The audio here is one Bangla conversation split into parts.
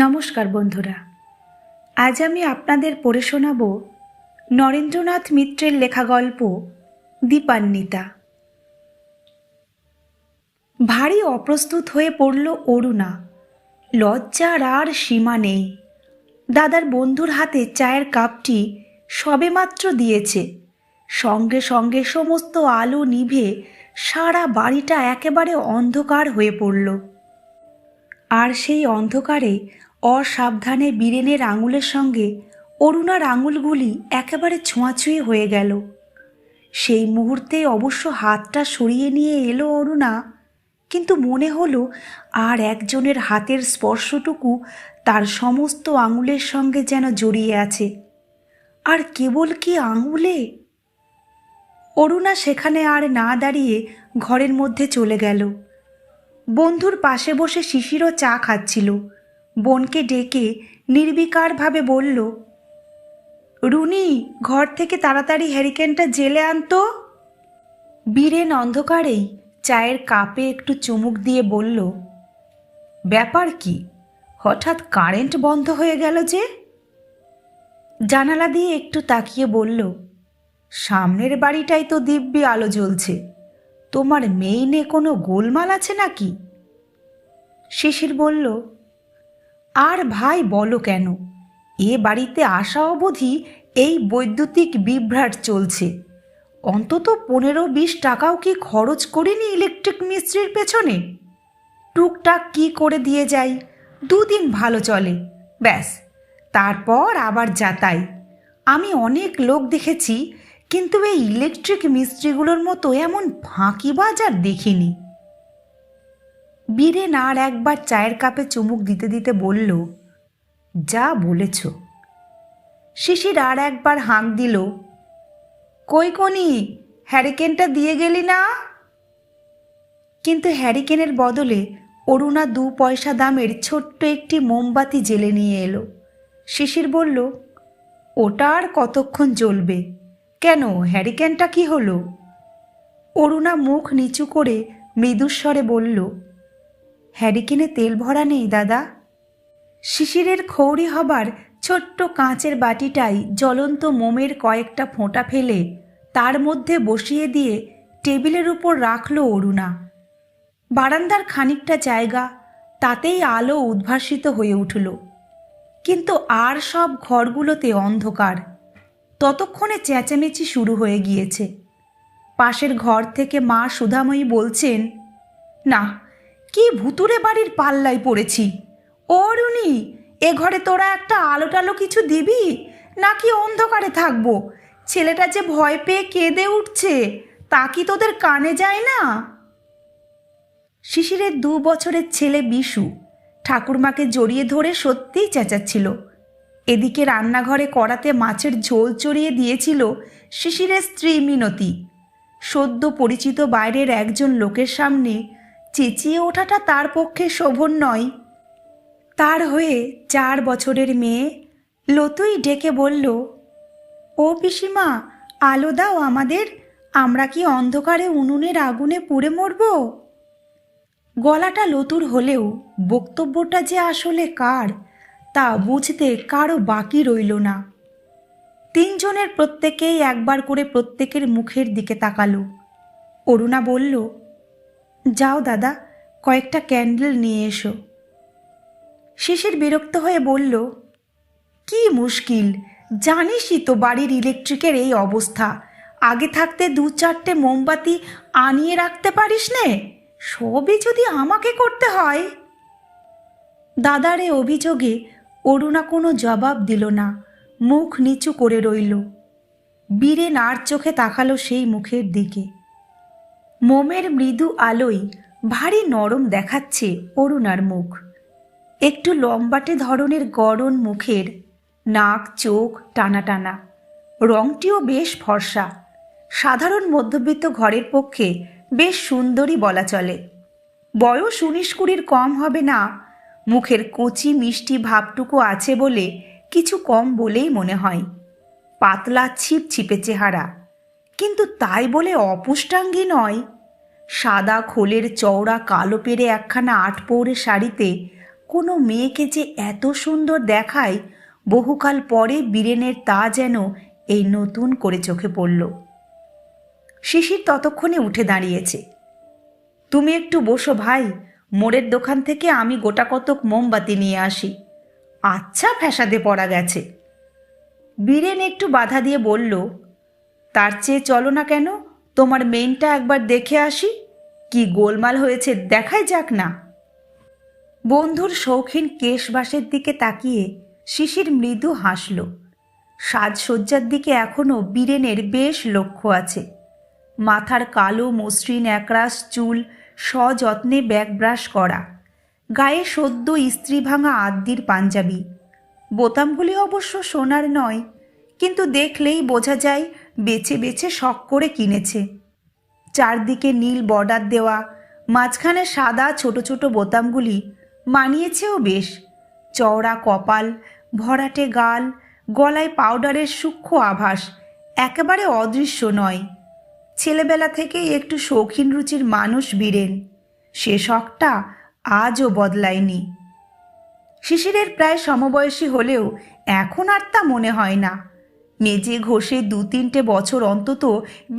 নমস্কার বন্ধুরা, আজ আমি আপনাদের পড়ে শোনাব নরেন্দ্রনাথ মিত্রের লেখা গল্প দীপান্বিতা। ভারী অপ্রস্তুত হয়ে পড়ল অরুণা। লজ্জার আর সীমা নেই। দাদার বন্ধুর হাতে চায়ের কাপটি সবেমাত্র দিয়েছে, সঙ্গে সঙ্গে সমস্ত আলো নিভে সারা বাড়িটা একেবারে অন্ধকার হয়ে পড়ল। আর সেই অন্ধকারে অসাবধানে বীরেনের আঙুলের সঙ্গে অরুণার আঙুলগুলি একেবারে ছোঁয়াছুঁয়ি হয়ে গেল। সেই মুহূর্তে অবশ্য হাতটা সরিয়ে নিয়ে এলো অরুণা, কিন্তু মনে হলো আর একজনের হাতের স্পর্শটুকু তার সমস্ত আঙুলের সঙ্গে যেন জড়িয়ে আছে। আর কেবল কি আঙুলে? অরুণা সেখানে আর না দাঁড়িয়ে ঘরের মধ্যে চলে গেল। বন্ধুর পাশে বসে শিশিরও চা খাচ্ছিল। বোনকে ডেকে নির্বিকারভাবে বলল, রুনি, ঘর থেকে তাড়াতাড়ি হ্যারিকেনটা জেলে আনতো। বীরেন অন্ধকারেই চায়ের কাপে একটু চুমুক দিয়ে বলল, ব্যাপার কি? হঠাৎ কারেন্ট বন্ধ হয়ে গেল যে? জানালা দিয়ে একটু তাকিয়ে বলল, সামনের বাড়িটাই তো দিব্যি আলো জ্বলছে। তোমার মেইনে কোনো গোলমাল আছে নাকি? শিশির বলল, আর ভাই বলো কেন, এ বাড়িতে আসা অবধি এই বৈদ্যুতিক বিভ্রাট চলছে। অন্তত 15-20 টাকাও কি খরচ করিনি ইলেকট্রিক মিস্ত্রির পেছনে? টুকটাক কি করে দিয়ে যাই, 2 দিন ভালো চলে, ব্যাস, তারপর আবার যাতাই। আমি অনেক লোক দেখেছি, কিন্তু এই ইলেকট্রিক মিস্ত্রিগুলোর মতো এমন ফাঁকিবাজ আর দেখিনি। বীরেন আর একবার চায়ের কাপে চুমুক দিতে দিতে বলল, যা বলেছ। শিশির আর একবার হাঁক দিল, কই কনি, হ্যারিকেনটা দিয়ে গেলি না? কিন্তু হ্যারিকেনের বদলে অরুণা 2 পয়সা দামের ছোট্ট একটি মোমবাতি জেলে নিয়ে এলো। শিশির বলল, ওটা আর কতক্ষণ জ্বলবে? কেন, হ্যারিকেনটা কি হলো? অরুণা মুখ নিচু করে মৃদুস্বরে বলল, হ্যারিকেনে তেল ভরা নেই দাদা। শিশিরের খৌরি হবার ছোট্ট কাঁচের বাটিটাই জ্বলন্ত মোমের কয়েকটা ফোঁটা ফেলে তার মধ্যে বসিয়ে দিয়ে টেবিলের উপর রাখল অরুণা। বারান্দার খানিকটা জায়গা, তাতেই আলো উদ্ভাসিত হয়ে উঠল। কিন্তু আর সব ঘরগুলোতে অন্ধকার। ততক্ষণে চেঁচামেচি শুরু হয়ে গিয়েছে। পাশের ঘর থেকে মা সুধাময়ী বলছেন, না, কি ভুতুরে বাড়ির পাল্লায় পড়েছি। ও রুনি, এ ঘরে তোরা একটা আলো টালো কিছু দিবি, নাকি অন্ধকারে থাকবো? ছেলেটা যে ভয় পেয়ে কেঁদে উঠছে, তা কি তোদের কানে যায় না? শিশিরের 2 বছরের ছেলে বিশু ঠাকুরমাকে জড়িয়ে ধরে সত্যিই চেঁচাচ্ছিল। এদিকে রান্নাঘরে কড়াতে মাছের ঝোল চড়িয়ে দিয়েছিল শিশিরের স্ত্রী মিনতি। সদ্য পরিচিত বাইরের একজন লোকের সামনে চেঁচিয়ে ওঠাটা তার পক্ষে শোভন নয়। তার হয়ে 4 বছরের মেয়ে লতুই ডেকে বলল, ও পিসিমা, আলো দাও আমাদের, আমরা কি অন্ধকারে উনুনের আগুনে পুড়ে মরব? গলাটা লতুর হলেও বক্তব্যটা যে আসলে কার তা বুঝতে কারো বাকি রইল না। 3 জনের প্রত্যেকেই একবার করে প্রত্যেকের মুখের দিকে তাকালো। অরুণা বলল, যাও দাদা, কয়েকটা ক্যান্ডেল নিয়ে এসো। শিশির বিরক্ত হয়ে বলল, কি মুশকিল, জানিসই তো বাড়ির ইলেকট্রিকের এই অবস্থা। আগে থাকতে 2-4টে মোমবাতি আনিয়ে রাখতে পারিস নে, সবই যদি আমাকে করতে হয়। দাদার এ অভিযোগে অরুণা কোনো জবাব দিল না, মুখ নিচু করে রইল। বীরেন আর চোখে তাকালো সেই মুখের দিকে। মোমের মৃদু আলোয় ভারী নরম দেখাচ্ছে অরুণার মুখ। একটু লম্বাটে ধরনের গড়ন মুখের, নাক চোখ টানা টানা, রংটিও বেশ ফর্সা। সাধারণ মধ্যবিত্ত ঘরের পক্ষে বেশ সুন্দরী বলা চলে। বয়স 19-20 কম হবে না। মুখের কচি মিষ্টি ভাবটুকু আছে বলে কিছু কম বলেই মনে হয়। পাতলা ছিপছিপে চেহারা, কিন্তু তাই বলে অপুষ্টাঙ্গী নয়। সাদা খোলের চওড়া কালো পেরে একখানা 8 পৌরে শাড়িতে কোনো মেয়েকে যে এত সুন্দর দেখায় বহুকাল পরে বীরেনের তা যেন এই নতুন করে চোখে পড়ল। শিশির ততক্ষণে উঠে দাঁড়িয়েছে। তুমি একটু বসো ভাই, মোড়ের দোকান থেকে আমি গোটা কতক মোমবাতি নিয়ে আসি। আচ্ছা, ফ্যাসাদে পড়া গেছে। বীরেন একটু বাধা দিয়ে বলল, তার চেয়ে চলো না কেন, তোমার মেইনটা একবার দেখে আসি, কি গোলমাল হয়েছে দেখাই যাক না। বন্ধুর শৌখিন কেশবাসের দিকে তাকিয়ে শিশির মৃদু হাসল। সাজসজ্জার দিকে এখনও বীরেনের বেশ লক্ষ্য আছে। মাথার কালো মসৃণ একরাশ চুল সযত্নে ব্যাকব্রাশ করা, গায়ে সদ্য ইস্ত্রি ভাঙা আদ্যির পাঞ্জাবি। বোতামগুলি অবশ্য সোনার নয়, কিন্তু দেখলেই বোঝা যায় বেছে বেছে শখ করে কিনেছে। চারদিকে নীল বর্ডার দেওয়া, মাঝখানে সাদা ছোট ছোট বোতামগুলি মানিয়েছেও বেশ। চওড়া কপাল, ভরাটে গাল, গলায় পাউডারের সূক্ষ্ম আভাস একেবারে অদৃশ্য নয়। ছেলেবেলা থেকেই একটু শৌখিন রুচির মানুষ বীরেন, সে শখটা আজও বদলায়নি। শিশিরের প্রায় সমবয়সী হলেও এখন আর তা মনে হয় না। মেজে ঘষে 2-3 বছর অন্তত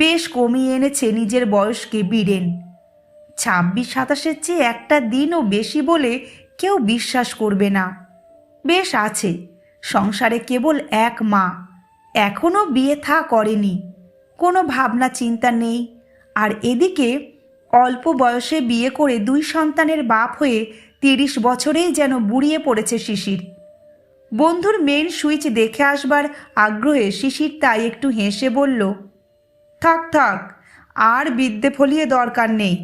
বেশ কমিয়ে এনেছে নিজের বয়সকে বীরেন। 26-27-এর চেয়ে একটা দিনও বেশি বলে কেউ বিশ্বাস করবে না। বেশ আছে, সংসারে কেবল এক মা, এখনও বিয়ে থা করেনি, কোনো ভাবনা চিন্তা নেই। আর এদিকে অল্প বয়সে বিয়ে করে 2 সন্তানের বাপ হয়ে 30 বছরেই যেন বুড়িয়ে পড়েছে শিশির। বন্ধুর মেন সুইচ দেখে আসবার আগ্রহে শিশির তাই একটু হেসে বলল, থাক থাক, আর বিদ্যে ফলিয়ে দরকার নেই।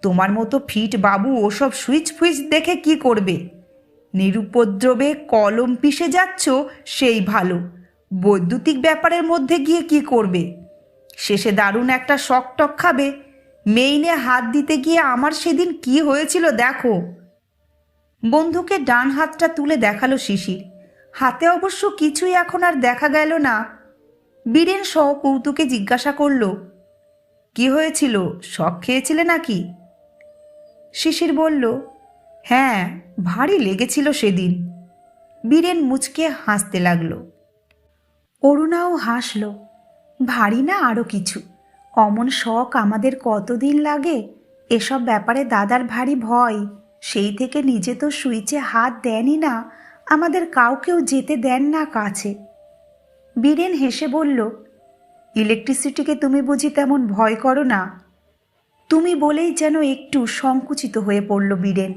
তোমার মতো ফিট বাবু ওসব সুইচ ফুইচ দেখে কি করবে? নিরুপদ্রবে কলম পিষে যাচ্ছ সেই ভালো, বৈদ্যুতিক ব্যাপারের মধ্যে গিয়ে কি করবে? শেষে দারুণ একটা শক টক খাবে। মেইনে হাত দিতে গিয়ে আমার সেদিন কি হয়েছিল দেখো। বন্ধুকে ডান হাতটা তুলে দেখালো শিশির। হাতে অবশ্য কিছুই এখন আর দেখা গেল না। বীরেন কৌতুকে জিজ্ঞাসা করল, কি হয়েছিল, শক খেয়েছিলে নাকি? শিশির বলল, হ্যাঁ, ভারী লেগেছিল সেদিন। বীরেন মুচকে হাসতে লাগল। অরুণাও হাসল। ভারী না আরও কিছু, অমন শখ আমাদের কতদিন লাগে। এসব ব্যাপারে দাদার ভারী ভয়, সেই থেকে নিজে তো সুইচে হাত দেনই না, আমাদের কাউকেও যেতে দেন না কাছে। বীরেন হেসে বলল, ইলেকট্রিসিটিকে তুমি বুঝি তেমন ভয় করো না? তুমি বলেই যেন একটু সংকুচিত হয়ে পড়ল বীরেন।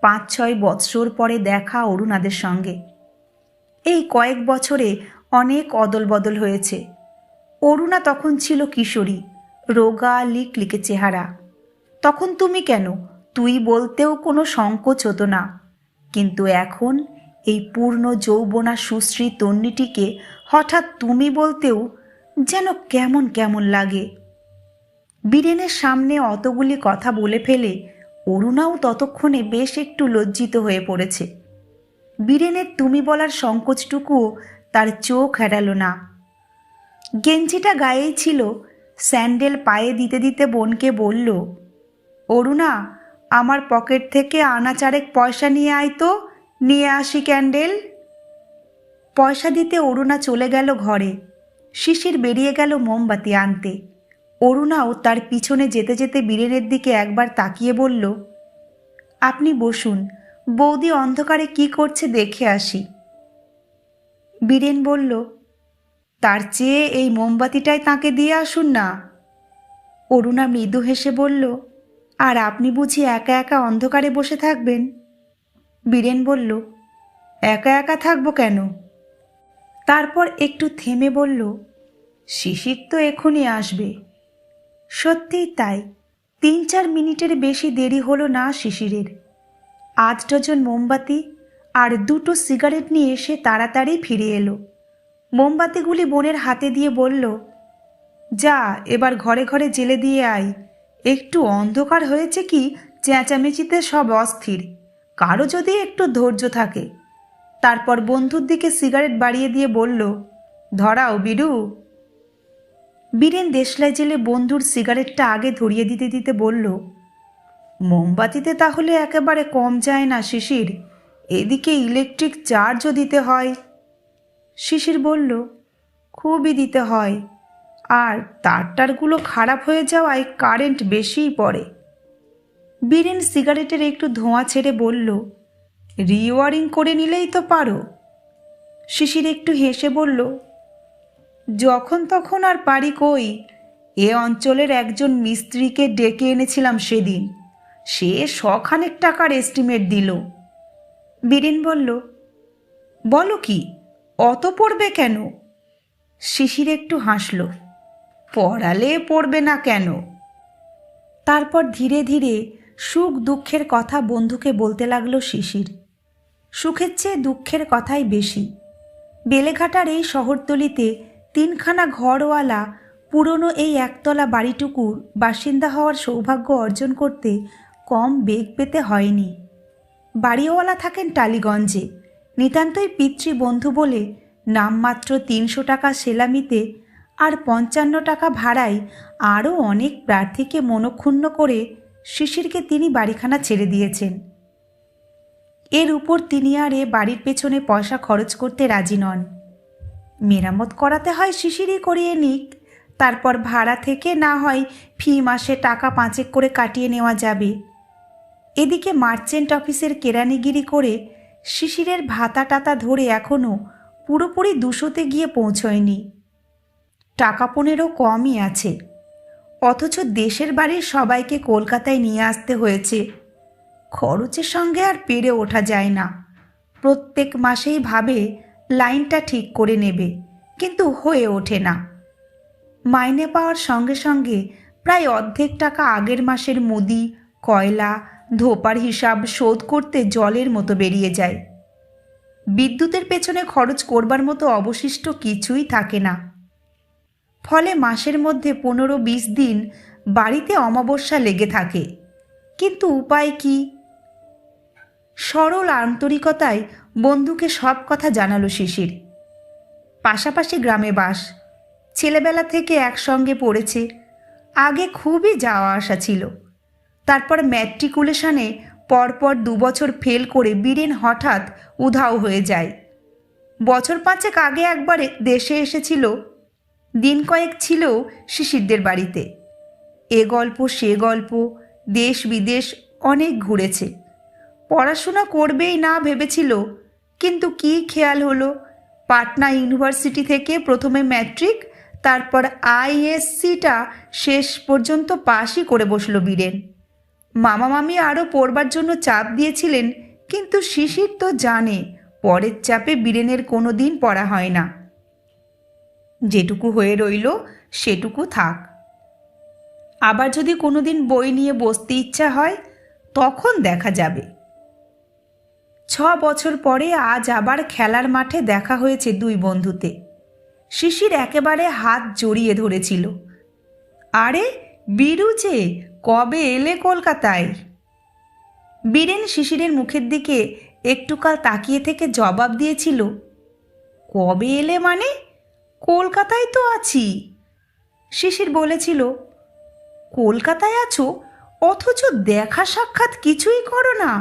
5-6 বৎসর পরে দেখা অরুণাদের সঙ্গে। এই কয়েক বছরে অনেক অদল বদল হয়েছে। অরুণা তখন ছিল কিশোরী, রোগা লিকলিকে চেহারা। তখন তুমি কেন, তুই বলতেও কোনো সংকোচ হতো না। কিন্তু এখন এই পূর্ণ যৌবনা সুশ্রী তন্নিটিকে হঠাৎ তুমি বলতেও যেন কেমন কেমন লাগে। বীরেনের সামনে অতগুলি কথা বলে ফেলে অরুণাও ততক্ষণে বেশ একটু লজ্জিত হয়ে পড়েছে। বীরেনের তুমি বলার সংকোচটুকুও তার চোখ এড়াল না। গেঞ্জিটা গায়েই ছিল, স্যান্ডেল পায়ে দিতে দিতে বোনকে বলল, অরুণা, আমার পকেট থেকে আনা 4 পয়সা নিয়ে আয় তো, নিয়ে আসি ক্যান্ডেল। পয়সা দিতে অরুণা চলে গেল ঘরে। শিশির বেরিয়ে গেল মোমবাতি আনতে। অরুণাও তার পিছনে যেতে যেতে বীরেনের দিকে একবার তাকিয়ে বলল, আপনি বসুন, বৌদি অন্ধকারে কি করছে দেখে আসি। বীরেন বলল, তার চেয়ে এই মোমবাতিটাই তাকে দিয়ে আসুন না। অরুণা মৃদু হেসে বলল, আর আপনি বুঝি একা একা অন্ধকারে বসে থাকবেন? বীরেন বলল, একা একা থাকবো কেন? তারপর একটু থেমে বলল, শিশির তো এখনই আসবে। সত্যিই তাই, 3-4 মিনিটের বেশি দেরি হলো না শিশিরের। 8 ডজন মোমবাতি আর 2টো সিগারেট নিয়ে এসে তাড়াতাড়ি ফিরে এলো। মোমবাতিগুলি বোনের হাতে দিয়ে বলল, যা এবার ঘরে ঘরে জেলে দিয়ে আয়। একটু অন্ধকার হয়েছে কি চেঁচামেচিতে সব অস্থির, কারো যদি একটু ধৈর্য থাকে। তারপর বন্ধুর দিকে সিগারেট বাড়িয়ে দিয়ে বলল, ধরাও বিরু। বীরেন দেশলাই জেলে বন্ধুর সিগারেটটা আগে ধরিয়ে দিতে দিতে বলল, মোমবাতিতে তাহলে একেবারে কম যায় না শিশির, এদিকে ইলেকট্রিক চার্জও দিতে হয়। শিশির বলল, খুবই দিতে হয়, আর তারটারগুলো খারাপ হয়ে যাওয়ায় কারেন্ট বেশিই পড়ে। বীরেন সিগারেটের একটু ধোঁয়া ছেড়ে বলল, রিওয়ারিং করে নিলেই তো পারো। শিশির একটু হেসে বলল, যখন তখন আর পারি কই, এ অঞ্চলের একজন মিস্ত্রিকে ডেকে এনেছিলাম সেদিন, সে শখানেক টাকার এস্টিমেট দিল। বীরেন বলল, বলো কি, অত পড়বে কেন? শিশির একটু হাসল, পড়ালে পড়বে না কেন। তারপর ধীরে ধীরে সুখ দুঃখের কথা বন্ধুকে বলতে লাগলো শিশির। সুখের চেয়ে দুঃখের কথাই বেশি। বেলেঘাটার এই শহরতলিতে 3খানা ঘরওয়ালা পুরনো এই একতলা বাড়িটুকুর বাসিন্দা হওয়ার সৌভাগ্য অর্জন করতে কম বেগ পেতে হয়নি। বাড়িওয়ালা থাকেন টালিগঞ্জে, নিতান্তই পিতৃবন্ধু বলে নামমাত্র 300 টাকা সেলামিতে আর 55 টাকা ভাড়ায় আরও অনেক প্রার্থীকে মনক্ষুণ্ণ করে শিশিরকে তিনি বাড়িখানা ছেড়ে দিয়েছেন। এর উপর তিনি আর এ বাড়ির পেছনে পয়সা খরচ করতে রাজি নন। মেরামত করাতে হয় শিশিরই করিয়ে নিক, তারপর ভাড়া থেকে না হয় ফি মাসে টাকা 5 করে কাটিয়ে নেওয়া যাবে। এদিকে মার্চেন্ট অফিসের কেরানিগিরি করে শিশিরের ভাতা টাতা ধরে এখনও পুরোপুরি 200-তে গিয়ে পৌঁছয়নি। টাকা 15 কমই আছে, অথচ দেশের বাড়ির সবাইকে কলকাতায় নিয়ে আসতে হয়েছে। খরচের সঙ্গে আর পেরে ওঠা যায় না। প্রত্যেক মাসেই ভাবে লাইনটা ঠিক করে নেবে, কিন্তু হয়ে ওঠে না। মাইনে পাওয়ার সঙ্গে সঙ্গে প্রায় অর্ধেক টাকা আগের মাসের মুদি, কয়লা, ধোপার হিসাব শোধ করতে জলের মতো বেরিয়ে যায়। বিদ্যুতের পেছনে খরচ করবার মতো অবশিষ্ট কিছুই থাকে না। ফলে মাসের মধ্যে 15-20 দিন বাড়িতে অমাবস্যা লেগে থাকে। কিন্তু উপায় কি? সরল আন্তরিকতায় বন্ধুকে সব কথা জানালো শিশির। পাশাপাশি গ্রামে বাস, ছেলেবেলা থেকে একসঙ্গে পড়েছে, আগে খুবই যাওয়া আসা ছিল। তারপর ম্যাট্রিকুলেশনে পরপর 2 বছর ফেল করে বীরেন হঠাৎ উধাও হয়ে যায়। বছর 5 আগে একবার দেশে এসেছিল, দিন কয়েক ছিল শিশিরদের বাড়িতে। এ গল্প সে গল্প, দেশ বিদেশ অনেক ঘুরেছে। পড়াশোনা করবেই না ভেবেছিল, কিন্তু কি খেয়াল হলো, পাটনা ইউনিভার্সিটি থেকে প্রথমে ম্যাট্রিক, তারপর আইএসসিটা শেষ পর্যন্ত পাশই করে বসল বীরেন। মামা মামি আরও পড়বার জন্য চাপ দিয়েছিলেন, কিন্তু শিশির তো জানে পরের চাপে বীরেনের কোনো দিন পড়া হয় না। যেটুকু হয়ে রইল সেটুকু থাক, আবার যদি কোনো দিন বই নিয়ে বসতে ইচ্ছা হয় তখন দেখা যাবে। 6 বছর পরে আজ আবার খেলার মাঠে দেখা হয়েছে দুই বন্ধুতে। শিশির একেবারে হাত জড়িয়ে ধরেছিল। আরে বীরু যে, কবে এলে কলকাতায়? বীরেন শিশিরের মুখের দিকে একটুকাল তাকিয়ে থেকে জবাব দিয়েছিল, কবে এলে মানে? কলকাতায় তো আছি। শিশির বলেছিল, কলকাতায় আছো অথচ দেখা সাক্ষাৎ কিছুই করো না।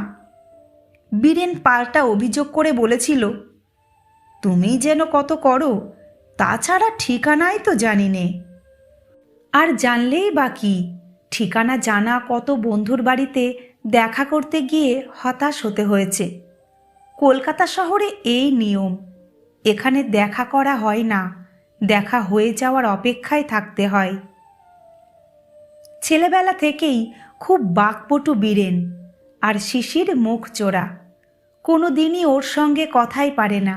বীরেন পাল্টা অভিযোগ করে বলেছিল, তুমি যেন কত করো, তাছাড়া ঠিকানাই তো জানি নে। আর জানলেই বাকি, ঠিকানা জানা কত বন্ধুর বাড়িতে দেখা করতে গিয়ে হতাশ হতে হয়েছে। কলকাতা শহরে এই নিয়ম, এখানে দেখা করা হয় না, দেখা হয়ে যাওয়ার অপেক্ষায় থাকতে হয়। ছেলেবেলা থেকেই খুব বাকপটু বীরেন, আর শিশির মুখ চোরা, কোনো দিনই ওর সঙ্গে কথাই পারে না।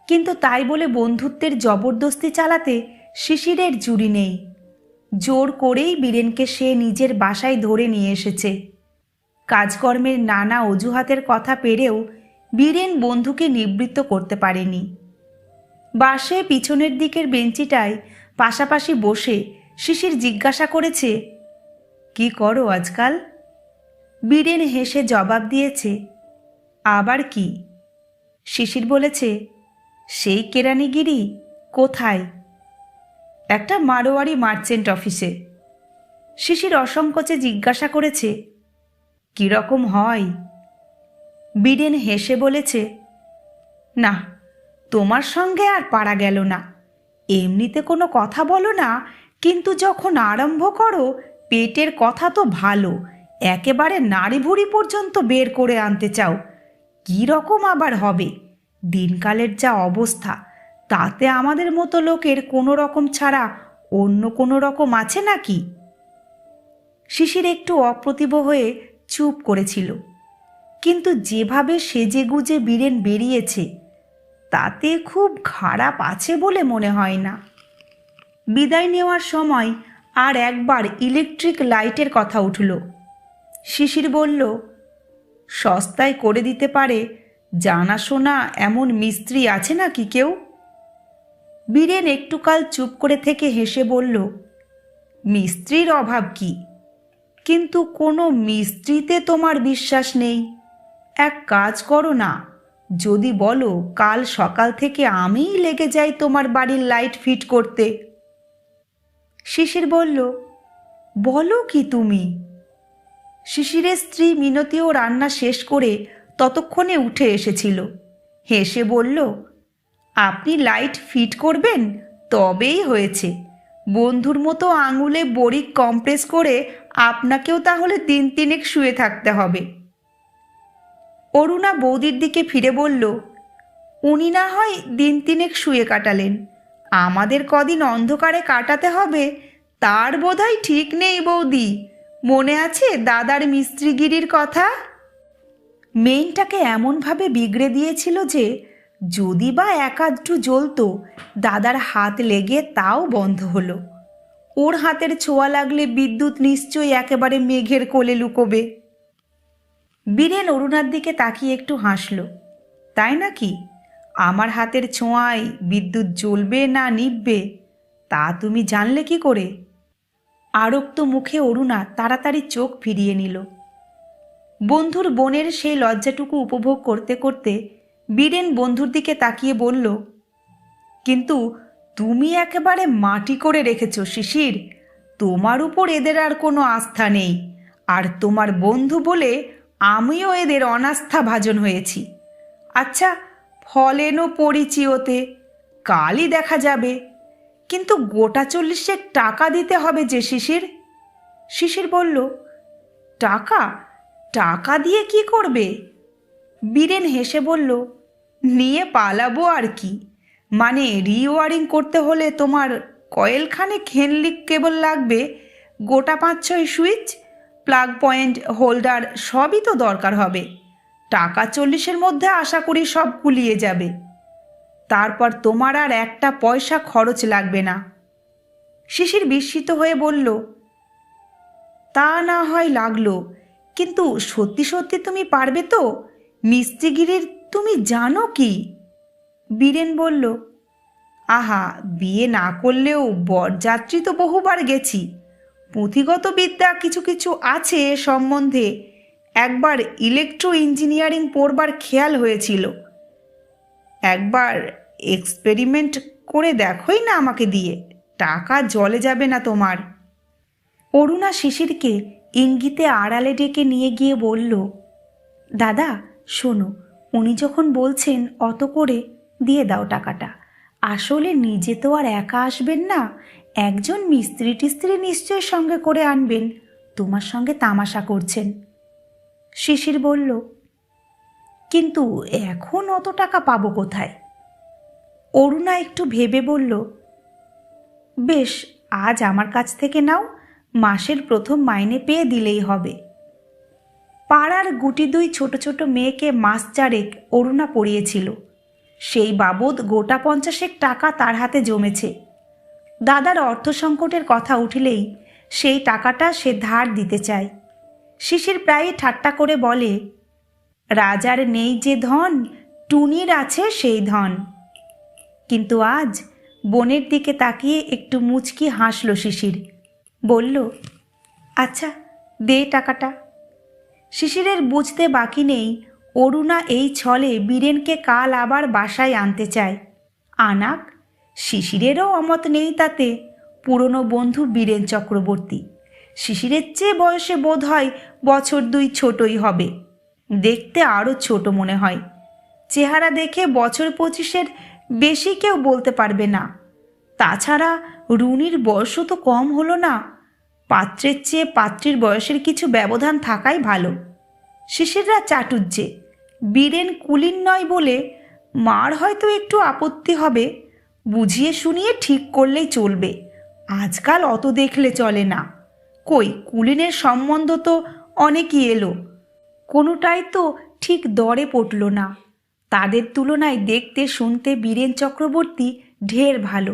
কিন্তু তাই বলে বন্ধুত্বের জবরদস্তি চালাতে শিশিরের জুড়ি নেই। জোর করেই বীরেনকে সে নিজের বাসায় ধরে নিয়ে এসেছে। কাজকর্মের নানা অজুহাতের কথা পেরেও বীরেন বন্ধুকে নিবৃত্ত করতে পারেনি। বাসে পিছনের দিকের বেঞ্চিটায় পাশাপাশি বসে শিশির জিজ্ঞাসা করেছে, কি করো আজকাল? বীরেন হেসে জবাব দিয়েছে, আবার কি? শিশির বলেছে, সেই কেরানিগিরি। কোথায়? একটা মারোয়ারি মার্চেন্ট অফিসে। শিশির অসংকোচে জিজ্ঞাসা করেছে, কীরকম হয়? বীরেন হেসে বলেছে, না, তোমার সঙ্গে আর পারা গেল না। এমনিতে কোনো কথা বলো না, কিন্তু যখন আরম্ভ করো পেটের কথা তো ভালো, একেবারে নাড়ি ভুড়ি পর্যন্ত বের করে আনতে চাও। কী রকম আবার হবে? দিনকালের যা অবস্থা, তাতে আমাদের মতো লোকের কোনো রকম ছাড়া অন্য কোনো রকম আছে নাকি? শিশির একটু অপ্রতিভ হয়ে চুপ করেছিল, কিন্তু যেভাবে সেজেগুজে বীরেন বেরিয়েছে তাতে খুব খারাপ আছে বলে মনে হয় না। বিদায় নেওয়ার সময় আর একবার ইলেকট্রিক লাইটের কথা উঠল। শিশির বলল, সস্তায় করে দিতে পারে জানাশোনা এমন মিস্ত্রি আছে নাকি কেউ? বীরেন একটুকাল চুপ করে থেকে হেসে বলল, মিস্ত্রির অভাব কি? কিন্তু কোনো মিস্ত্রিতে তোমার বিশ্বাস নেই। এক কাজ করো না, যদি বলো কাল সকাল থেকে আমিই লেগে যাই তোমার বাড়ির লাইট ফিট করতে। শিশির বলল, বলো কি তুমি? শিশিরের স্ত্রী মিনতিও রান্না শেষ করে ততক্ষণে উঠে এসেছিল। হেসে বলল, আপনি লাইট ফিট করবেন? তবেই হয়েছে। বন্ধুর মতো আঙুলে বড়ি কম্প্রেস করে আপনাকেও তাহলে দিন তিনেক শুয়ে থাকতে হবে। অরুণা বৌদির দিকে ফিরে বলল, উনি না হয় দিন তিনেক শুয়ে কাটালেন, আমাদের কদিন অন্ধকারে কাটাতে হবে তার বোধহয় ঠিক নেই বৌদি। মনে আছে দাদার মিস্ত্রিগিরির কথা? মেইনটাকে এমনভাবে বিগড়ে দিয়েছিল যে যদি বা এক আধটু জ্বলতো, দাদার হাত লেগে তাও বন্ধ হলো। ওর হাতের ছোঁয়া লাগলে বিদ্যুৎ নিশ্চয়ই একেবারে মেঘের কোলে লুকোবে। বীরেন অরুণার দিকে তাকিয়ে একটু হাসল। তাই নাকি? আমার হাতের ছোঁয়ায় বিদ্যুৎ জ্বলবে না নিভবে তা তুমি জানলে কি করে? আরক্ত মুখে অরুণা তাড়াতাড়ি চোখ ফিরিয়ে নিল। বন্ধুর বোনের সেই লজ্জাটুকু উপভোগ করতে করতে বীরেন বন্ধুর দিকে তাকিয়ে বলল, কিন্তু তুমি একেবারে মাটি করে রেখেছ শিশির। তোমার উপর এদের আর কোনো আস্থা নেই, আর তোমার বন্ধু বলে আমিও এদের অনাস্থা ভাজন হয়েছি। আচ্ছা, ফলেনও পড়িছি ওতে, কালই দেখা যাবে। কিন্তু গোটা 40 টাকা দিতে হবে যে শিশির। শিশির বলল, টাকা? টাকা দিয়ে কি করবে? বীরেন হেসে বলল, নিয়ে পালাবো আর কি। মানে রিওয়ারিং করতে হলে তোমার কয়েলখানে খেনলিক কেবল লাগবে, গোটা 5-6 সুইচ, প্লাগ পয়েন্ট, হোল্ডার সবই তো দরকার হবে। টাকা 40-এর মধ্যে আশা করি সব কুলিয়ে যাবে। তারপর তোমার আর একটা পয়সা খরচ লাগবে না। শিশির বিস্মিত হয়ে বলল, তা না হয় লাগলো, কিন্তু সত্যি সত্যি তুমি পারবে তো? মিস্ত্রিগিরির তুমি জানো কি? বীরেন বলল, আহা, বিয়ে না করলেও বরযাত্রী তো বহুবার গেছি। পুঁথিগত বিদ্যা কিছু কিছু আছে এ সম্বন্ধে। একবার ইলেকট্রো ইঞ্জিনিয়ারিং পড়বার খেয়াল হয়েছিল। একবার এক্সপেরিমেন্ট করে দেখোই না আমাকে দিয়ে, টাকা জলে যাবে না তোমার। অরুণা শিশিরকে ইঙ্গিতে আড়ালে ডেকে নিয়ে গিয়ে বলল, দাদা শোনো, উনি যখন বলছেন অত করে, দিয়ে দাও টাকাটা। আসলে নিজে তো আর একা আসবেন না, একজন মিস্ত্রি টিস্ত্রি নিশ্চয় সঙ্গে করে আনবেন। তোমার সঙ্গে তামাশা করছেন। শিশির বলল, কিন্তু এখন অত টাকা পাবো কোথায়? অরুণা একটু ভেবে বলল, বেশ, আজ আমার কাছ থেকে নাও, মাসের প্রথম মাইনে পেয়ে দিলেই হবে। পাড়ার গুটি দুই ছোট ছোট মেয়েকে মাস চারেক অরুণা পড়িয়েছিল, সেই বাবদ গোটা 50 টাকা তার হাতে জমেছে। দাদার অর্থ সংকটের কথা উঠলেই সেই টাকাটা সে ধার দিতে চায়। শিশির প্রায়ই ঠাট্টা করে বলে, রাজার নেই যে ধন, টুনির আছে সেই ধন। কিন্তু আজ বোনের দিকে তাকিয়ে একটু মুচকি হাসল শিশির। বলল, আচ্ছা দে টাকাটা। শিশিরের বুঝতে বাকি নেই অরুণা এই ছলে বীরেনকে কাল আবার বাসায় আনতে চায়। আনাক, শিশিরেরও অমত নেই তাতে। পুরনো বন্ধু বীরেন চক্রবর্তী শিশিরের চেয়ে বয়সে বোধ হয় বছর 2 ছোটই হবে। দেখতে আরও ছোট মনে হয়। চেহারা দেখে বছর 25-এর বেশি কেউ বলতে পারবে না। তাছাড়া রুনির বয়সও তো কম হলো না। পাত্রের চেয়ে পাত্রীর বয়সের কিছু ব্যবধান থাকাই ভালো। শিশিররা চাটুজ্জে, বীরেন কুলীন নয় বলে মার হয়তো একটু আপত্তি হবে, বুঝিয়ে শুনিয়ে ঠিক করলেই চলবে। আজকাল অত দেখলে চলে না। কই কুলীনের সম্বন্ধ তো অনেকই এলো, কোনোটাই তো ঠিক দরে পড়ল না। তাদের তুলনায় দেখতে শুনতে বীরেন চক্রবর্তী ঢের ভালো।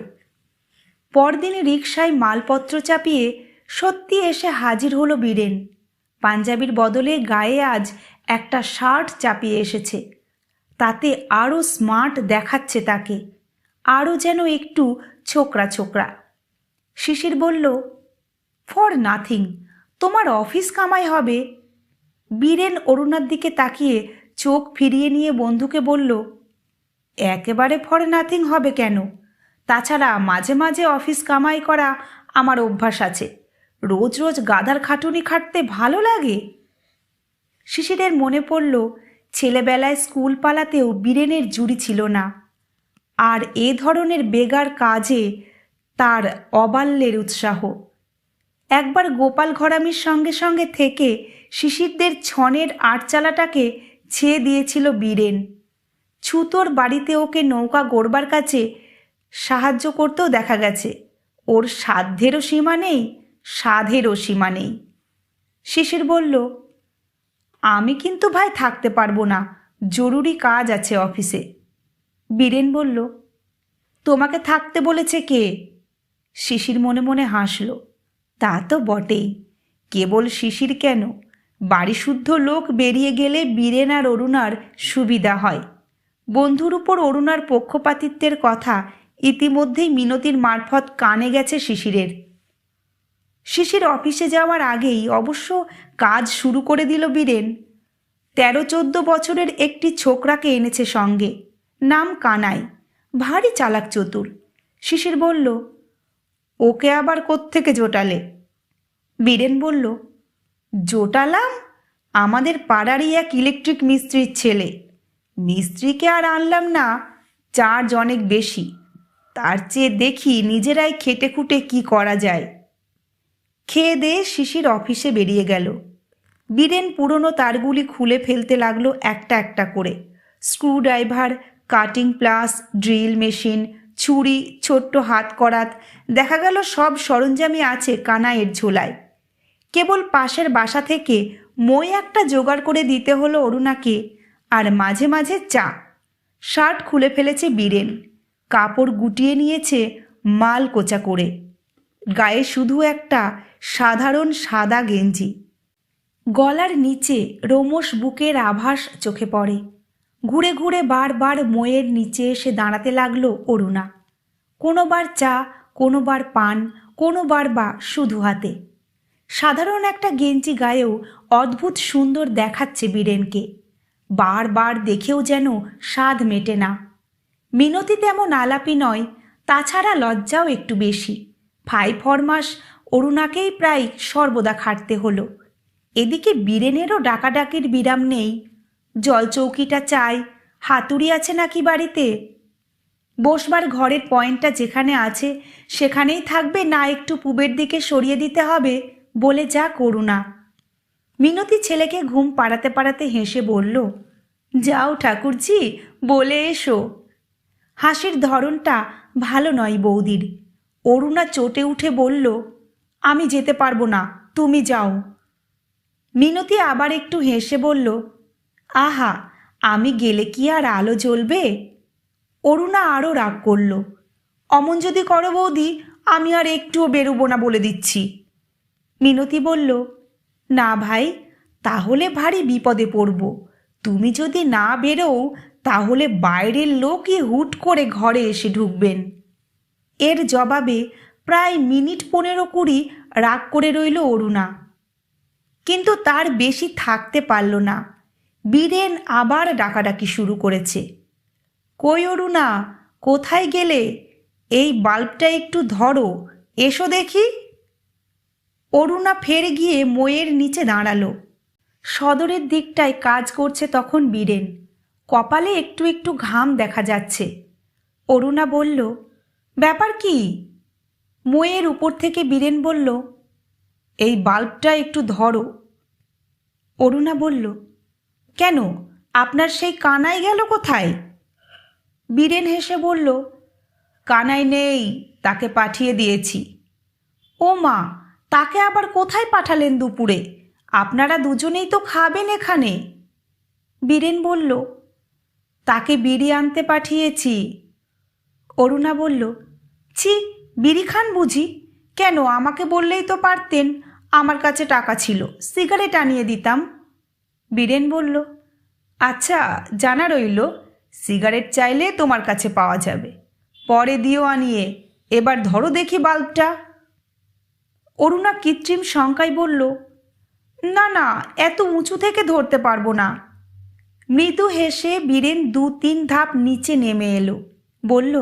পরদিন রিকশায় মালপত্র চাপিয়ে সত্যি এসে হাজির হলো বীরেন। পাঞ্জাবির বদলে গায়ে আজ একটা শার্ট চাপিয়ে এসেছে। তাতে আরও স্মার্ট দেখাচ্ছে তাকে, আরও যেন একটু ছোকরা ছোকরা। শিশির বলল, ফর নাথিং, তোমার অফিস কামাই হবে। বীরেন অরুণার দিকে তাকিয়ে চোখ ফিরিয়ে নিয়ে বন্ধুকে বলল, একেবারে ফর নাথিং হবে কেন? তাছাড়া মাঝে মাঝে অফিস কামাই করা আমার অভ্যাস আছে। রোজ রোজ গাধার খাটুনি খাটতে ভালো লাগে। শিশিরের মনে পড়ল ছেলেবেলায় স্কুল পালাতেও বীরেনের জুড়ি ছিল না, আর এ ধরনের বেগার কাজে তার অবাল্যের উৎসাহ। একবার গোপাল ঘরামির সঙ্গে সঙ্গে থেকে শিশিরদের ছনের আটচালাটাকে ছেয়ে দিয়েছিল বীরেন। ছুতোর বাড়িতে ওকে নৌকা গড়বার কাছে সাহায্য করতেও দেখা গেছে। ওর সাধ্যেরও সীমা নেই, সাধেরও সীমা নেই। শিশির বলল, আমি কিন্তু ভাই থাকতে পারবো না, জরুরি কাজ আছে অফিসে। বীরেন বলল, তোমাকে থাকতে বলেছে কে? শিশির মনে মনে হাসল। তা তো বটেই, কেবল শিশির কেন, বাড়িশুদ্ধ লোক বেরিয়ে গেলে বীরেন আর অরুণার সুবিধা হয়। বন্ধুর উপর অরুণার পক্ষপাতিত্বের কথা ইতিমধ্যেই মিনতির মারফত কানে গেছে শিশিরের। শিশির অফিসে যাওয়ার আগেই অবশ্য কাজ শুরু করে দিল বীরেন। 13-14 বছরের একটি ছোকরাকে এনেছে সঙ্গে, নাম কানাই, ভারী চালাক চতুর। শিশির বলল, ওকে আবার কোত্থেকে জোটালে? বীরেন বলল, জোটালাম, আমাদের পাড়ারই এক ইলেকট্রিক মিস্ত্রির ছেলে। মিস্ত্রিকে আর আনলাম না, চার্জ অনেক বেশি, তার চেয়ে দেখি নিজেরাই খেটে খুঁটে কি করা যায়। খেয়ে দিয়ে শিশির অফিসে বেরিয়ে গেল। বীরেন পুরনো তারগুলি খুলে ফেলতে লাগলো একটা একটা করে। Screwdriver, cutting plus, drill machine, ছুরি, ছোট্ট হাত করাত, দেখা গেল সব সরঞ্জামই আছে কানাইয়ের ঝোলায়। কেবল পাশের বাসা থেকে মই একটা জোগাড় করে দিতে হলো অরুণাকে, আর মাঝে মাঝে চা। শার্ট খুলে ফেলেছে বীরেন, কাপড় গুটিয়ে নিয়েছে মাল কোচা করে। গায়ে শুধু একটা সাধারণ সাদা গেঞ্জি। গলার নিচে রোমশ বুকের আভাস চোখে পড়ে। ঘুরে ঘুরে বারবার মইয়ের নিচে এসে দাঁড়াতে লাগলো অরুণা। কোনোবার চা, কোনোবার পান, কোনোবার বা শুধু হাতে। সাধারণ একটা গেঞ্জি গায়েও অদ্ভুত সুন্দর দেখাচ্ছে বীরেনকে। বারবার দেখেও যেন স্বাদ মেটে না। মিনতি তেমন আলাপি নয়, তাছাড়া লজ্জাও একটু বেশি। ফাই ফরমাস অরুণাকেই প্রায় সর্বদা খাটতে হলো। এদিকে বীরেনেরও ডাকাডাকির বিরাম নেই। জলচৌকিটা চাই, হাতুড়ি আছে নাকি বাড়িতে? বসবার ঘরের পয়েন্টটা যেখানে আছে সেখানেই থাকবে, না একটু পূবের দিকে সরিয়ে দিতে হবে বলে যা করুণা। মিনতি ছেলেকে ঘুম পাড়াতে পাড়াতে হেসে বলল, যাও ঠাকুরজি, বলে এসো। হাসির ধরনটা ভালো নয় বৌদির। অরুণা চটে উঠে বলল, আমি যেতে পারবো না, তুমি যাও। মিনতি আবার একটু হেসে বলল, আহা, আমি গেলে কি আর আলো জ্বলবে? অরুণা আরও রাগ করল। অমন যদি করো বৌদি, আমি আর একটুও বেরোবো না বলে দিচ্ছি। মিনতি বলল, না ভাই, তাহলে ভারী বিপদে পড়ব। তুমি যদি না বেরোও তাহলে বাইরের লোকই হুট করে ঘরে এসে ঢুকবেন। এর জবাবে প্রায় মিনিট 15-20 রাগ করে রইল অরুণা, কিন্তু তার বেশি থাকতে পারল না। বীরেন আবার ডাকাডাকি শুরু করেছে, কই অরুণা, কোথায় গেলে? এই বাল্বটা একটু ধরো, এসো দেখি। অরুণা ফের গিয়ে মইয়ের নিচে দাঁড়ালো। সদরের দিকটায় কাজ করছে তখন বীরেন। কপালে একটু একটু ঘাম দেখা যাচ্ছে। অরুণা বলল, ব্যাপার কি? মইয়ের উপর থেকে বীরেন বলল, এই বাল্বটা একটু ধরো। অরুণা বলল, কেন, আপনার সেই কানাই গেল কোথায়? বীরেন হেসে বলল, কানাই নেই, তাকে পাঠিয়ে দিয়েছি। ও মা, তাকে আবার কোথায় পাঠালেন দুপুরে? আপনারা দুজনেই তো খাবেন এখানে। বীরেন বলল, তাকে বিড়ি আনতে পাঠিয়েছি। অরুণা বলল, ছি, বিড়ি খান বুঝি? কেন, আমাকে বললেই তো পারতেন, আমার কাছে টাকা ছিল, সিগারেট আনিয়ে দিতাম। বীরেন বলল, আচ্ছা, জানা রইল, সিগারেট চাইলে তোমার কাছে পাওয়া যাবে, পরে দিও আনিয়ে, এবার ধরো দেখি বাল্বটা। অরুণা কৃত্রিম শঙ্কায় বলল, না না, এত উঁচু থেকে ধরতে পারবো না। মৃদু হেসে বীরেন 2-3 ধাপ নিচে নেমে এলো, বলল,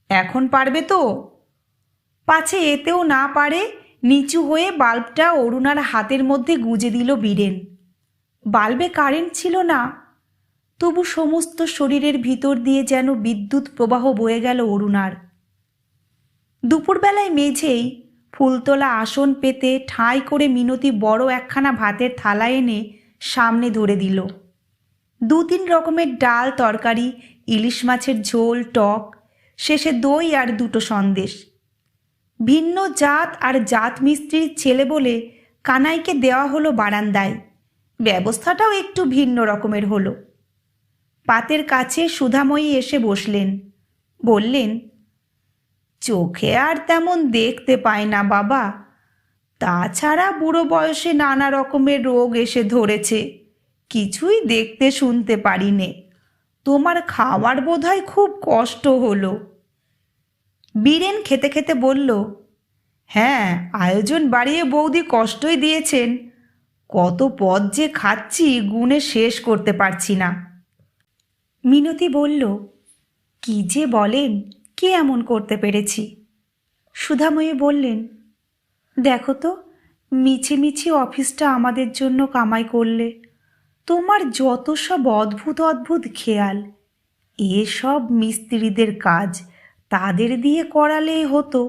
এখন পারবে তো? পাছে এতেও না পারে, নিচু হয়ে বাল্বটা অরুণার হাতের মধ্যে গুজে দিল বীরেন। বাল্বে কারেন্ট ছিল না, তবু সমস্ত শরীরের ভিতর দিয়ে যেন বিদ্যুৎ প্রবাহ বয়ে গেল অরুণার। দুপুরবেলায় মেঝেই ফুলতোলা আসন পেতে ঠাঁই করে মিনতি বড় একখানা ভাতের থালা এনে সামনে ধরে দিল। 2-3 রকমের ডাল তরকারি, ইলিশ মাছের ঝোল, টক, শেষে দই আর 2টো সন্দেশ। ভিন্ন জাত আর জাত মিস্ত্রির ছেলে বলে কানাইকে দেওয়া হলো বারান্দায়, ব্যবস্থাটাও একটু ভিন্ন রকমের হলো। পাতের কাছে সুধাময়ী এসে বসলেন, বললেন, চোখে আর তেমন দেখতে পায় না বাবা, তাছাড়া বুড়ো বয়সে নানা রকমের রোগ এসে ধরেছে, কিছুই দেখতে শুনতে পারি নে। তোমার খাওয়ার বোধহয় খুব কষ্ট হলো। বীরেন খেতে খেতে বলল, হ্যাঁ, আয়োজন বাড়িয়ে বৌদি কষ্টই দিয়েছেন, কত পদ যে খাচ্ছি গুণে শেষ করতে পারছি না। মিনতি বলল, কি যে বলেন, কি এমন করতে পেরেছি? সুধাময়ী বললেন, দেখো তো, মিছিমিছি অফিসটা আমাদের জন্য কামাই করলে, তোমার যত সব অদ্ভুত অদ্ভুত খেয়াল, এসব মিস্ত্রিদের কাজ, তাদের দিয়ে করালেই হতো।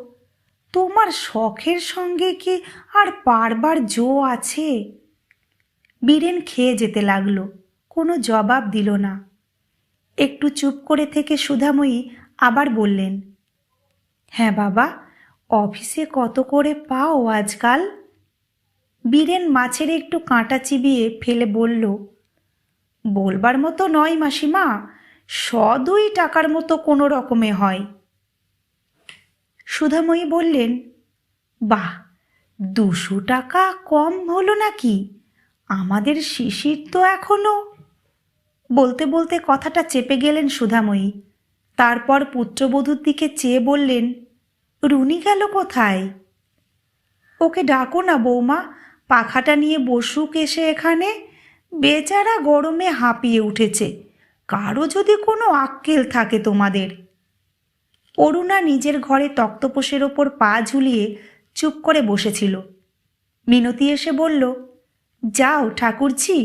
তোমার শখের সঙ্গে কি আর পারবার জো আছে? বীরেন খেয়ে যেতে লাগলো, কোনো জবাব দিল না। একটু চুপ করে থেকে সুধাময়ী আবার বললেন, হ্যাঁ বাবা, অফিসে কত করে পাও আজকাল? বীরেন মাছের একটু কাঁটা চিবিয়ে ফেলে বলল, বলবার মতো নয় মাসিমা, 100-2 টাকার মতো কোনো রকমে হয়। সুধাময়ী বললেন, বাহ, 200 টাকা কম হলো নাকি? আমাদের শিশির তো এখনো। বলতে বলতে কথাটা চেপে গেলেন সুধাময়ী। তারপর পুত্রবধূর দিকে চেয়ে বললেন, রুনি গেল কোথায়? ওকে ডাকো না বৌমা, পাখাটা নিয়ে বসুক এসে এখানে, বেচারা গরমে হাঁপিয়ে উঠেছে, কারো যদি কোনো আক্কেল থাকে তোমাদের। অরুণা নিজের ঘরে তক্তপোষের ওপর পা ঝুলিয়ে চুপ করে বসেছিল। মিনতি এসে বলল, যাও ঠাকুরঝি,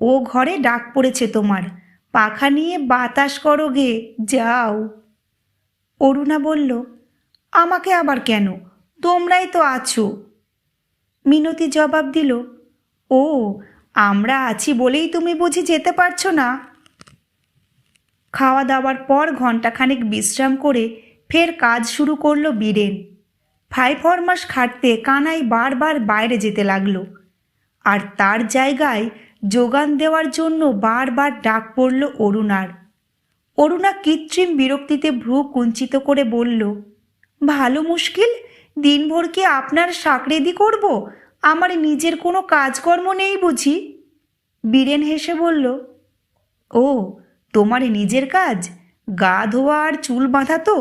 ও ঘরে ডাক পড়েছে তোমার, পাখা নিয়ে বাতাস করো গে, যাও। অরুণা বলল, আমাকে আবার কেন, তোমরাই তো আছো। মিনতি জবাব দিল, ও, আমরা আছি বলেই তুমি বুঝি যেতে পারছো না? খাওয়া দাওয়ার পর ঘণ্টাখানেক বিশ্রাম করে ফের কাজ শুরু করল বীরেন। 5 মাস খাটতে কানাই বারবার বাইরে যেতে লাগলো, আর তার জায়গায় যোগান দেওয়ার জন্য বারবার ডাক পড়ল অরুণার। অরুণা কৃত্রিম বিরক্তিতে ভ্রু কুঞ্চিত করে বলল, ভালো মুশকিল, দিনভর কি আপনার সাকরেদি করব? আমার নিজের কোনো কাজকর্ম নেই বুঝি? বীরেন হেসে বলল, ও, তোমার নিজের কাজ, গা ধোয়া আর চুল বাঁধা তো,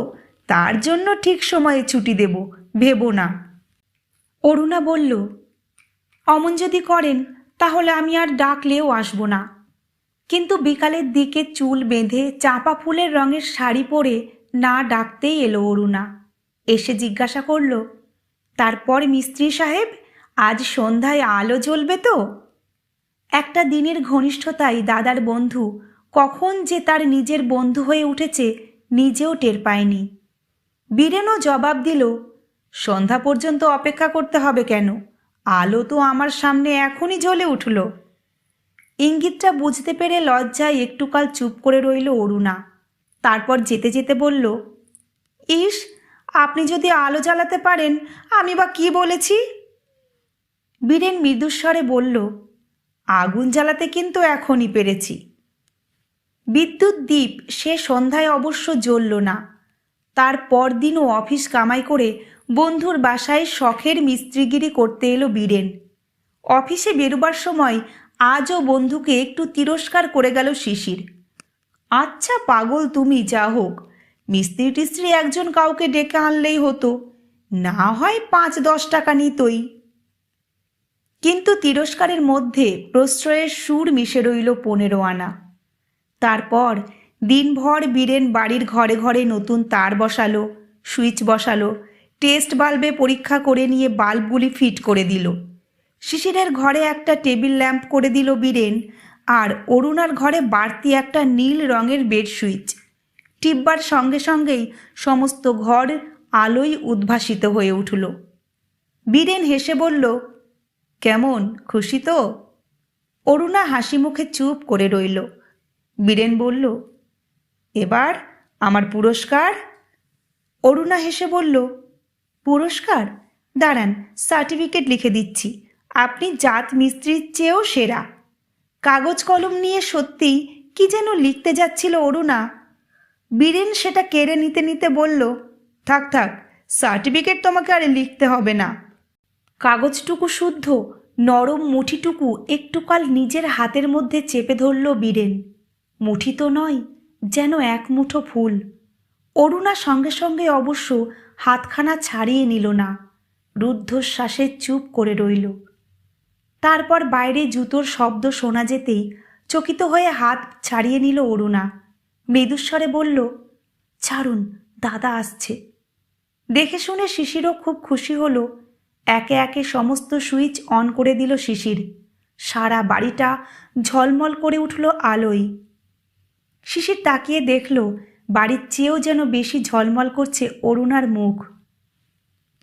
তার জন্য ঠিক সময়ে ছুটি দেব, ভেবো না। অরুণা বলল, অমন যদি করেন তাহলে আমি আর ডাকলেও আসবো না। কিন্তু বিকালের দিকে চুল বেঁধে চাঁপা ফুলের রঙের শাড়ি পরে না ডাকতেই এলো অরুণা। এসে জিজ্ঞাসা করল, তারপর মিস্ত্রি সাহেব, আজ সন্ধ্যায় আলো জ্বলবে তো? একটা দিনের ঘনিষ্ঠতায় দাদার বন্ধু কখন যে তার নিজের বন্ধু হয়ে উঠেছে নিজেও টের পায়নি। বীরেনও জবাব দিল, সন্ধ্যা পর্যন্ত অপেক্ষা করতে হবে কেন? আলো তো আমার সামনে এখনই জ্বলে উঠল। ইঙ্গিতটা বুঝতে পেরে লজ্জায় একটুকাল চুপ করে রইল অরুণা। তারপর যেতে যেতে বলল, ইস, আপনি যদি আলো জ্বালাতে পারেন, আমি বা কি বলেছি? বীরেন মৃদুস্বরে বলল, আগুন জ্বালাতে কিন্তু এখনই পেরেছি। বিদ্যুৎ দ্বীপ সে সন্ধ্যায় অবশ্য জ্বলল না। তার পরদিনও অফিস কামাই করে বন্ধুর বাসায় শখের মিস্ত্রিগিরি করতে এলো বীরেন। অফিসে বেরোবার সময় আজও বন্ধুকে একটু তিরস্কার করে গেল শিশির। আচ্ছা পাগল তুমি, যা হোক, মিস্ত্রি টিস্ত্রি একজন কাউকে ডেকে আনলেই হতো, না হয় 5-10 টাকা নিতই। কিন্তু তিরস্কারের মধ্যে প্রশ্রয়ের সুর মিশে রইল 15 আনা। তারপর দিনভর বীরেন বাড়ির ঘরে ঘরে নতুন তার বসালো, সুইচ বসালো, টেস্ট বাল্বে পরীক্ষা করে নিয়ে বাল্বগুলি ফিট করে দিল। শিশিরের ঘরে একটা টেবিল ল্যাম্প করে দিল বীরেন, আর অরুণার ঘরে বাড়তি একটা নীল রঙের বেড সুইচ। টিপবার সঙ্গে সঙ্গেই সমস্ত ঘর আলোয় উদ্ভাসিত হয়ে উঠল। বীরেন হেসে বলল, কেমন, খুশি তো? অরুণা হাসি মুখে চুপ করে রইল। বীরেন বলল, এবার আমার পুরস্কার? অরুণা হেসে বলল, পুরস্কার? দাঁড়ান, সার্টিফিকেট লিখে দিচ্ছি, আপনি জাত মিস্ত্রির চেয়েও সেরা। কাগজ কলম নিয়ে সত্যিই কি যেন লিখতে যাচ্ছিল অরুণা। বীরেন সেটা কেড়ে নিতে নিতে বলল, থাক থাক, সার্টিফিকেট তোমাকে আর লিখতে হবে না। কাগজটুকু শুদ্ধ নরম মুঠিটুকু একটুকাল নিজের হাতের মধ্যে চেপে ধরল বীরেন। মুঠি তো নয়, যেন এক মুঠো ফুল। অরুণা সঙ্গে সঙ্গে অবশ্য হাতখানা ছাড়িয়ে নিল না, রুদ্ধশ্বাসে চুপ করে রইল। তারপর বাইরে জুতোর শব্দ শোনা যেতেই চকিত হয়ে হাত ছাড়িয়ে নিল অরুণা। মৃদুস্বরে বলল, ছাড়ুন, দাদা আসছে। দেখে শুনে শিশিরও খুব খুশি হলো। একে একে সমস্ত সুইচ অন করে দিল শিশির। সারা বাড়িটা ঝলমল করে উঠল আলোয়। শিশির তাকিয়ে দেখল বাড়ির চেয়েও যেন বেশি ঝলমল করছে অরুণার মুখ।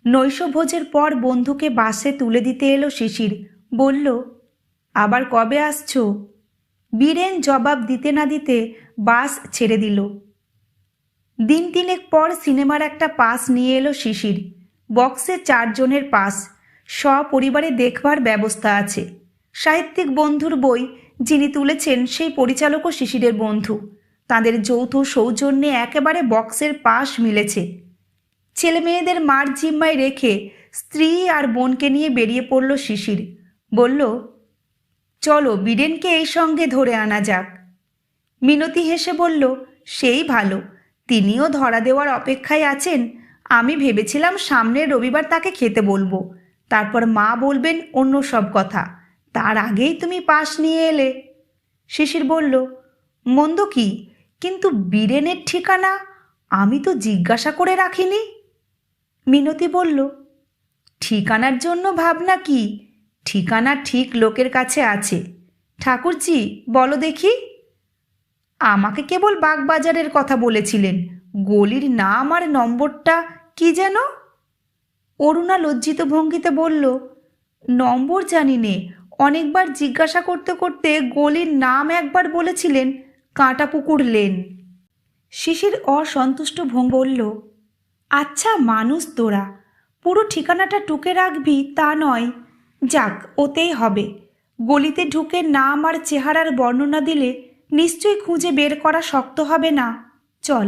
নৈশভোজের পর বন্ধুকে বাসে তুলে দিতে এলো শিশির। বলল, আবার কবে আসছো? বীরেন জবাব দিতে না দিতে বাস ছেড়ে দিল। দিন তিনেক পর সিনেমার একটা পাস নিয়ে এলো শিশির। বক্সে 4 জনের পাস, সপরিবারে দেখবার ব্যবস্থা আছে। সাহিত্যিক বন্ধুর বই যিনি তুলেছেন সেই পরিচালকও শিশিরের বন্ধু। তাদের যৌথ সৌজন্যে একেবারে বক্সের পাস মিলেছে। ছেলে মেয়েদের মার জিম্মায় রেখে স্ত্রী আর বোনকে নিয়ে বেরিয়ে পড়ল শিশির। বলল, চলো বীরেনকে এই সঙ্গে ধরে আনা যাক। মিনতি হেসে বলল, সেই ভালো, তিনিও ধরা দেওয়ার অপেক্ষায় আছেন। আমি ভেবেছিলাম সামনের রবিবার তাকে খেতে বলবো, তারপর মা বলবেন অন্য সব কথা, তার আগেই তুমি পাস নিয়ে এলে। শিশির বলল, মন্দ কি, কিন্তু বীরেনের ঠিকানা আমি তো জিজ্ঞাসা করে রাখিনি। মিনতি বলল, ঠিকানার জন্য ভাবনা কি, ঠিকানা ঠিক লোকের কাছে আছে। ঠাকুরজি, বলো দেখি। আমাকে কেবল বাগবাজারের কথা বলেছিলেন, গলির নাম আর নম্বরটা কি যেন? অরুণা লজ্জিত ভঙ্গিতে বলল, নম্বর জানি নে, অনেকবার জিজ্ঞাসা করতে করতে গলির নাম একবার বলেছিলেন, কাঁটাপুকুর লেন। শিশির অসন্তুষ্ট ভঙ্গি বলল, আচ্ছা মানুষ তোরা, পুরো ঠিকানাটা টুকে রাখবি তা নয়। যাক, ওতেই হবে। গলিতে ঢুকে নাম আর চেহারার বর্ণনা দিলে নিশ্চয়ই খুঁজে বের করা শক্ত হবে না। চল।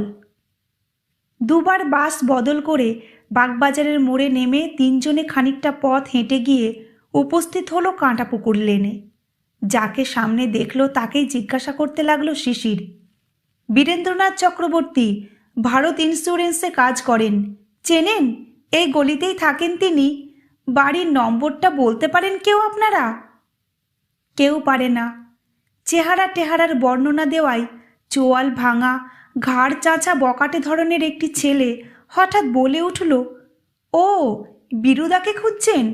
দুবার বাস বদল করে বাগবাজারের মোড়ে নেমে 3 জনে খানিকটা পথ হেঁটে গিয়ে উপস্থিত হলো কাঁটাপুকুর লেনে। যাকে সামনে দেখল তাকেই জিজ্ঞাসা করতে লাগলো শিশির। বীরেন্দ্রনাথ চক্রবর্তী, ভারত ইন্স্যুরেন্সে কাজ করেন, চেনেন? এই গলিতেই থাকেন তিনি। বাড়ির নম্বরটা বলতে পারেন কেউ আপনারা? কেউ পারে না। চেহারা টেহারার বর্ণনা দেওয়ায় চোয়াল ভাঙা, ঘাড় চাঁচা বকাটে ধরনের একটি ছেলে হঠাৎ বলে উঠল, ও, বিরুদাকে খুঁজছেন?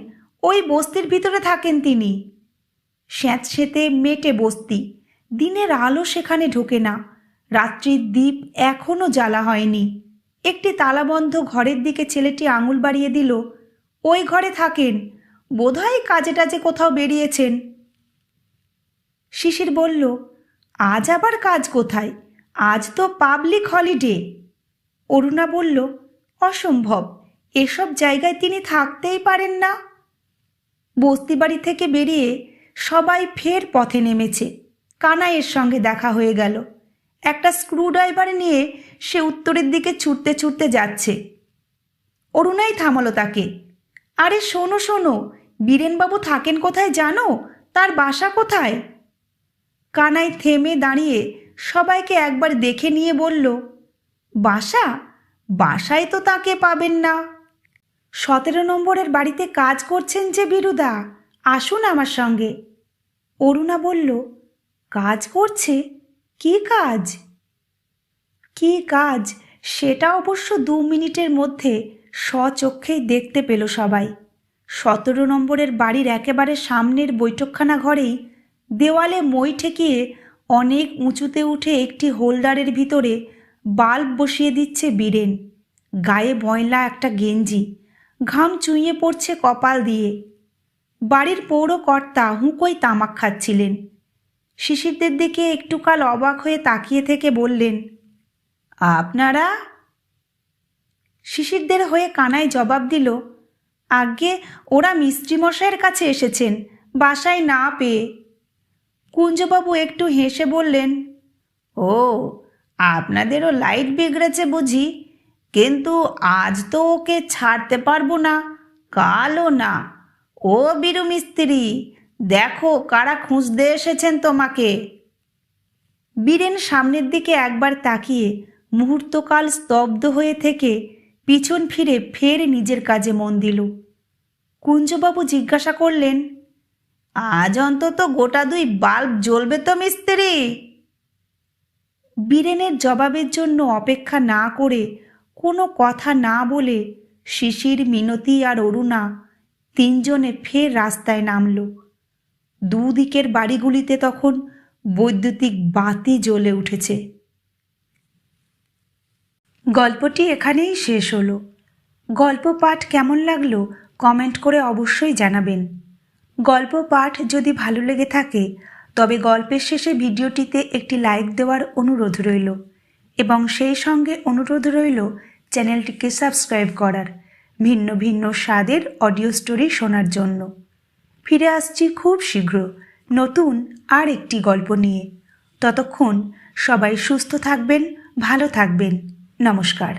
ওই বস্তির ভিতরে থাকেন তিনি। স্যাঁতসেঁতে মেটে বস্তি, দিনের আলো সেখানে ঢোকে না, রাত্রির দ্বীপ এখনও জ্বালা হয়নি। একটি তালাবন্ধ ঘরের দিকে ছেলেটি আঙুল বাড়িয়ে দিল। ওই ঘরে থাকেন, বোধহয় কাজে টাজে কোথাও বেরিয়েছেন। শিশির বলল, আজ আবার কাজ কোথায়, আজ তো পাবলিক হলিডে। অরুণা বলল, অসম্ভব, এসব জায়গায় তিনি থাকতেই পারেন না। বস্তিবাড়ি থেকে বেরিয়ে সবাই ফের পথে নেমেছে। কানাইয়ের সঙ্গে দেখা হয়ে গেল। একটা স্ক্রুড্রাইভার নিয়ে সে উত্তরের দিকে ছুটতে ছুটতে যাচ্ছে। অরুণাই থামালো তাকে। আরে শোনো শোনো, বীরেনবাবু থাকেন কোথায় জানো? তার বাসা কোথায়? কানাই থেমে দাঁড়িয়ে সবাইকে একবার দেখে নিয়ে বলল, বাসা? বাসায় তো তাকে পাবেন না। 17 নম্বরের বাড়িতে কাজ করছেন যে বীরুদা, আসুন আমার সঙ্গে। অরুণা বলল, কাজ করছে? কি কাজ? কি কাজ সেটা অবশ্য 2 মিনিটের মধ্যে স্বচক্ষেই দেখতে পেল সবাই। 17 নম্বরের বাড়ির একেবারে সামনের বৈঠকখানা ঘরেই দেওয়ালে মই ঠেকিয়ে অনেক উঁচুতে উঠে একটি হোল্ডারের ভিতরে বাল্ব বসিয়ে দিচ্ছে বীরেন। গায়ে ময়লা একটা গেঞ্জি, ঘাম চুইয়ে পড়ছে কপাল দিয়ে। বাড়ির পৌরকর্তা হুঁকোই তামাক খাচ্ছিলেন। শিশিরদের দিকে একটুকাল অবাক হয়ে তাকিয়ে থেকে বললেন, আপনারা? শিশিরদের হয়ে কানাই জবাব দিল, আজ্ঞে ওরা মিস্ত্রিমশাইয়ের কাছে এসেছেন, বাসায় না পেয়ে। কুঞ্জবাবু একটু হেসে বললেন, ও, আপনাদেরও লাইট বিগড়েছে বুঝি? কিন্তু আজ তো ওকে ছাড়তে পারবো না, কালও না। ও বীরু মিস্ত্রি, দেখো কারা খুঁজতে এসেছেন তোমাকে। বীরেন সামনের দিকে একবার তাকিয়ে মুহূর্তকাল স্তব্ধ হয়ে থেকে পিছন ফিরে ফের নিজের কাজে মন দিল। কুঞ্জবাবু জিজ্ঞাসা করলেন, আজ অন্তত গোটা 2 বাল্ব জ্বলবে তো মিস্ত্রি? বীরেনের জবাবের জন্য অপেক্ষা না করে, কোনো কথা না বলে শিশির, মিনতি আর অরুণা 3 জনে ফের রাস্তায় নামল। দুদিকের বাড়িগুলিতে তখন বৈদ্যুতিক বাতি জ্বলে উঠেছে। গল্পটি এখানেই শেষ হলো। গল্প পাঠ কেমন লাগলো কমেন্ট করে অবশ্যই জানাবেন। গল্প পাঠ যদি ভালো লেগে থাকে তবে গল্পের শেষে ভিডিওটিতে একটি লাইক দেওয়ার অনুরোধ রইল এবং সেই সঙ্গে অনুরোধ রইল চ্যানেলটিকে সাবস্ক্রাইব করার, ভিন্ন ভিন্ন স্বাদের অডিও স্টোরি শোনার জন্য। ফিরে আসছি খুব শীঘ্র নতুন আর একটি গল্প নিয়ে। ততক্ষণ সবাই সুস্থ থাকবেন, ভালো থাকবেন। নমস্কার।